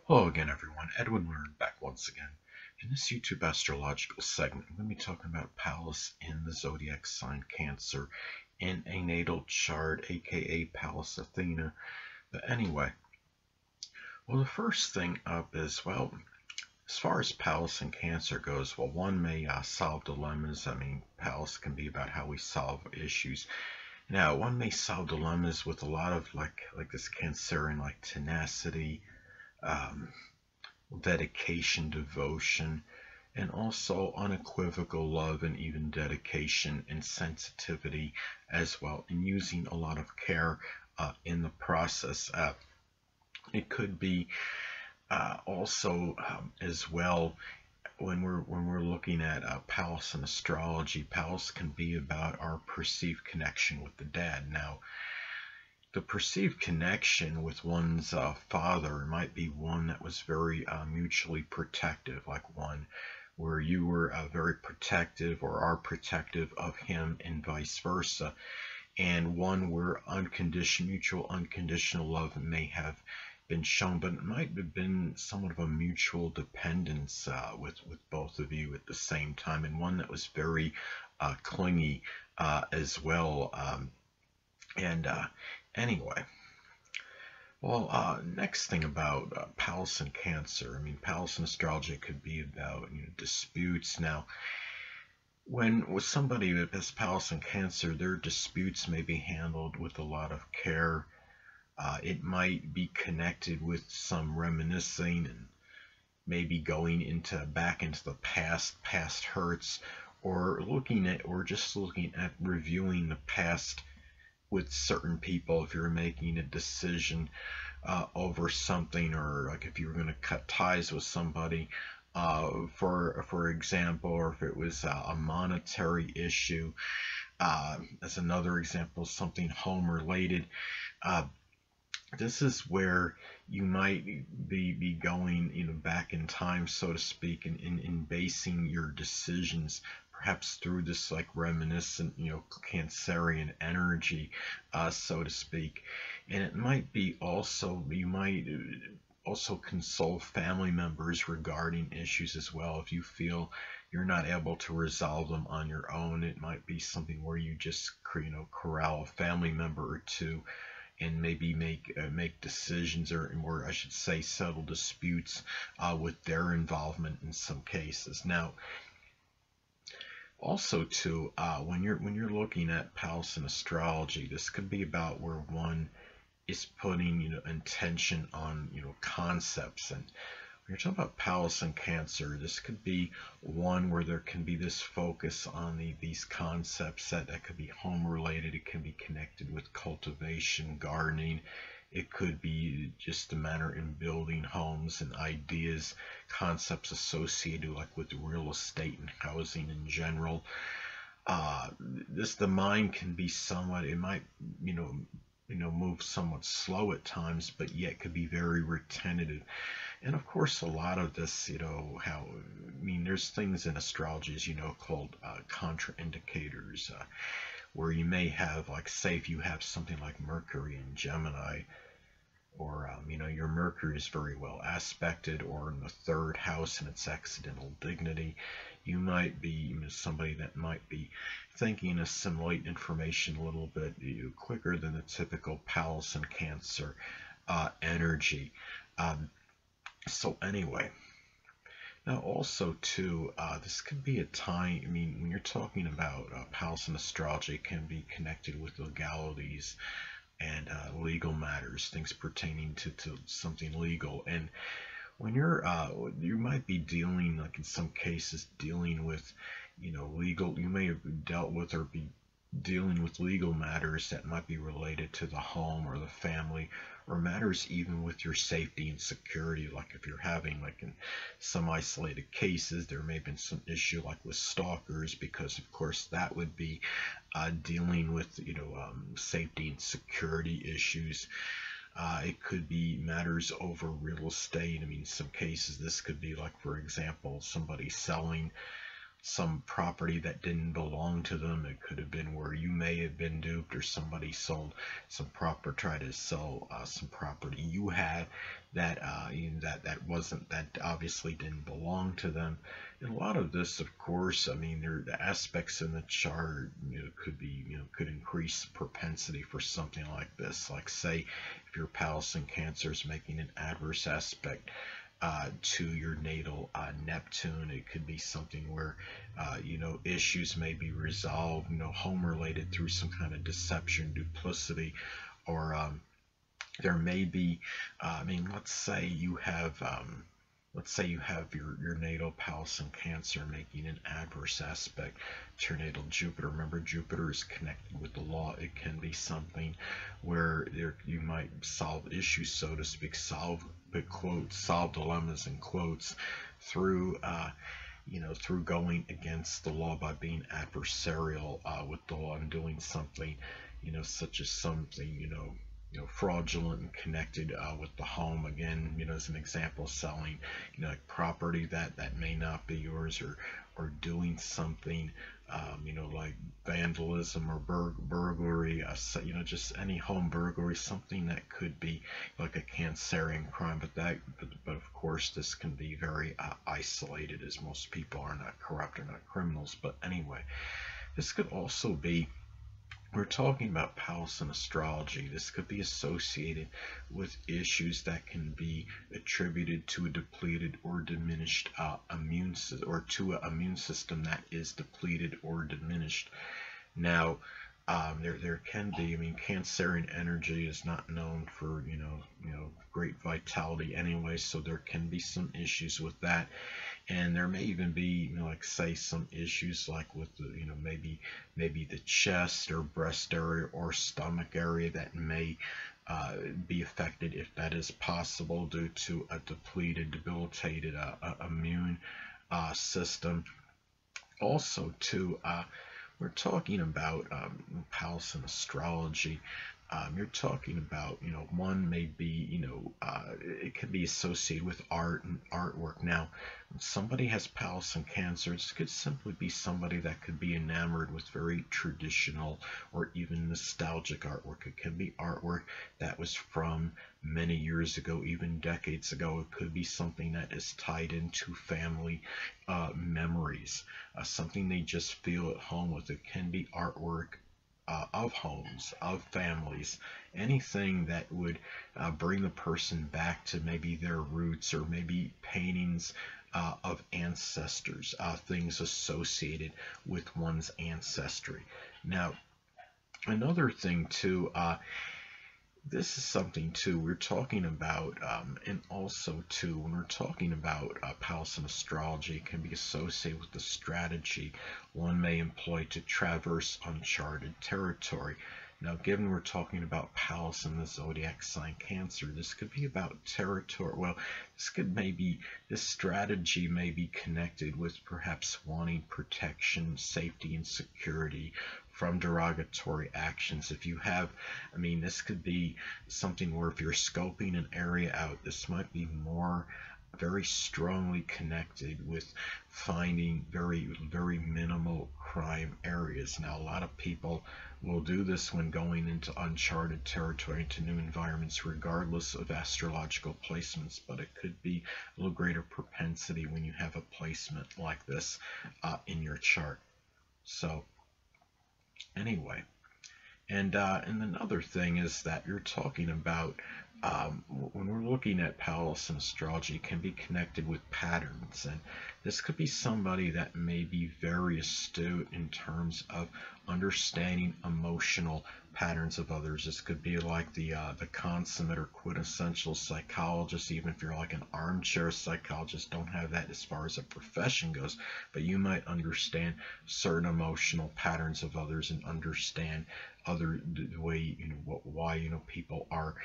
Hello again, everyone. Edwin Learnard back once again. In this YouTube astrological segment, I'm going to be talking about Pallas in the zodiac sign Cancer in a natal chart, aka Pallas Athena. But anyway, well, the first thing up is, well, as far as Pallas in Cancer goes, well, one may solve dilemmas. I mean, Pallas can be about how we solve issues. Now, one may solve dilemmas with a lot of like this Cancerian, like tenacity, um, dedication, devotion, and also unequivocal love and even dedication and sensitivity as well, and using a lot of care in the process. It could be also as well when we're looking at Pallas in astrology. Pallas can be about our perceived connection with the dad. Now, the perceived connection with one's father might be one that was very mutually protective, like one where you were very protective or are protective of him and vice versa, and one where mutual unconditional love may have been shown, but it might have been somewhat of a mutual dependence with both of you at the same time, and one that was very clingy as well. Anyway, well, next thing about Pallas in Cancer. I mean, Pallas in astrology could be about disputes. Now, when with somebody that has Pallas in Cancer, their disputes may be handled with a lot of care. It might be connected with some reminiscing and maybe going back into the past hurts, or just looking at reviewing the past with certain people. If you're making a decision over something, or like if you were going to cut ties with somebody, for example, or if it was a monetary issue, as another example, something home related. This is where you might be going back in time, so to speak, in basing your decisions perhaps through this like reminiscent Cancerian energy, so to speak. And it might be also, you might also consult family members regarding issues as well. If you feel you're not able to resolve them on your own, it might be something where you just corral a family member or two and maybe make decisions, or I should say settle disputes with their involvement in some cases. Now, also too, when you're looking at Pallas in astrology, this could be about where one is putting intention on concepts. And when you're talking about Pallas in Cancer, this could be one where there can be this focus on these concepts that could be home related. It can be connected with cultivation, gardening. It could be just a matter in building homes and ideas, concepts associated like with real estate and housing in general. The mind can be somewhat, it might move somewhat slow at times, but yet could be very retentive. And of course, a lot of this, there's things in astrology, as called contraindicators, where you may have, like, say, if you have something like Mercury in Gemini, or your Mercury is very well aspected, or in the third house in its accidental dignity, you might be somebody that might be thinking and assimilate information a little bit quicker than the typical Pallas in Cancer energy. So anyway, now also too, this could be a time, when you're talking about Pallas in astrology, it can be connected with legalities and legal matters, things pertaining to something legal. And when you might be dealing, like in some cases, dealing with legal, you may have dealt with or be dealing with legal matters that might be related to the home or the family, or matters even with your safety and security. Like if you're having, like in some isolated cases, there may have been some issue like with stalkers, because of course that would be dealing with safety and security issues. It could be matters over real estate. In some cases this could be, like, for example, somebody selling some property that didn't belong to them. It could have been where you may have been duped, or somebody sold some proper tried to sell some property you had that that obviously didn't belong to them. And a lot of this, of course, I mean, there the aspects in the chart, could be, could increase propensity for something like this. Like, say, if your Pallas in Cancer is making an adverse aspect to your natal Neptune, it could be something where issues may be resolved, home related, through some kind of deception, duplicity, or there may be, I mean, let's say you have your natal Pallas in Cancer making an adverse aspect to your natal Jupiter. Remember, Jupiter is connected with the law. It can be something where you might solve issues, so to speak, solve dilemmas in quotes, through through going against the law, by being adversarial with the law, and doing something, such as something, fraudulent and connected with the home. Again, as an example, selling, like property that may not be yours, or doing something, like vandalism or burglary, just any home burglary, something that could be like a Cancerian crime. But of course, this can be very isolated, as most people are not corrupt or not criminals. But anyway, this could also be, we're talking about Pallas in astrology. This could be associated with issues that can be attributed to a depleted or diminished immune system, or to an immune system that is depleted or diminished. Now, there can be, I mean, Cancerian energy is not known for great vitality anyway, so there can be some issues with that. And there may even be, like, say, some issues like with the, maybe the chest or breast area or stomach area that may be affected, if that is possible, due to a depleted, debilitated immune system. Also, too, we're talking about Pallas in astrology. You're talking about, one may be, it could be associated with art and artwork. Now, when somebody has Pallas in Cancer, this could simply be somebody that could be enamored with very traditional or even nostalgic artwork. It can be artwork that was from many years ago, even decades ago. It could be something that is tied into family memories, something they just feel at home with. It can be artwork of homes, of families, anything that would bring the person back to maybe their roots, or maybe paintings of ancestors, things associated with one's ancestry. Now, another thing too, this is something too we're talking about, and also too, when we're talking about Pallas in astrology, it can be associated with the strategy one may employ to traverse uncharted territory. Now, given we're talking about Pallas in the zodiac sign Cancer, this could be about territory. Well, this strategy may be connected with perhaps wanting protection, safety, and security from derogatory actions. If you have, I mean, this could be something where, if you're scoping an area out, this might be more very strongly connected with finding very, very minimal crime areas. Now, a lot of people will do this when going into uncharted territory, into new environments, regardless of astrological placements, but it could be a little greater propensity when you have a placement like this in your chart. So anyway, and another thing is that you're talking about, when we're looking at Pallas in astrology, it can be connected with patterns, and this could be somebody that may be very astute in terms of understanding emotional patterns of others. This could be like the consummate or quintessential psychologist. Even if you're like an armchair psychologist, don't have that as far as a profession goes, but you might understand certain emotional patterns of others, and understand the way, why people are,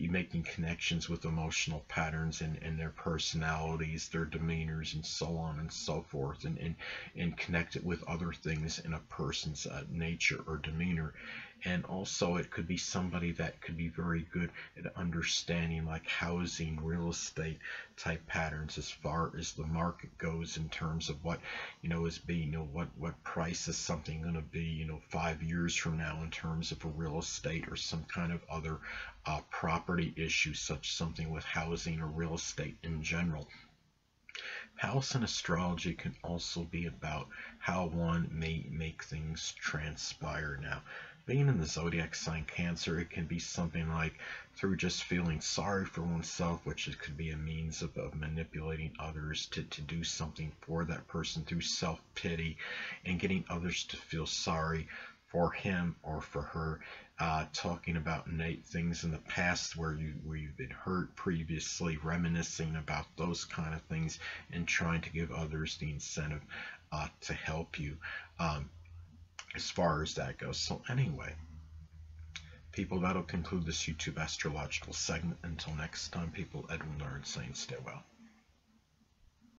making connections with emotional patterns and their personalities, their demeanors, and so on and so forth, and connect it with other things in a person's nature or demeanor. And also it could be somebody that could be very good at understanding like housing, real estate type patterns as far as the market goes, in terms of what is being, what price is something going to be 5 years from now, in terms of a real estate or some kind of other property issue, such something with housing or real estate in general. House in astrology can also be about how one may make things transpire. Now, being in the zodiac sign Cancer, it can be something like through just feeling sorry for oneself, which it could be a means of manipulating others to do something for that person through self-pity and getting others to feel sorry for him or for her. Talking about things in the past where you've been hurt previously, reminiscing about those kind of things, and trying to give others the incentive to help you, as far as that goes. So anyway, people, that'll conclude this YouTube astrological segment. Until next time, people, Edwin Learnard saying stay well.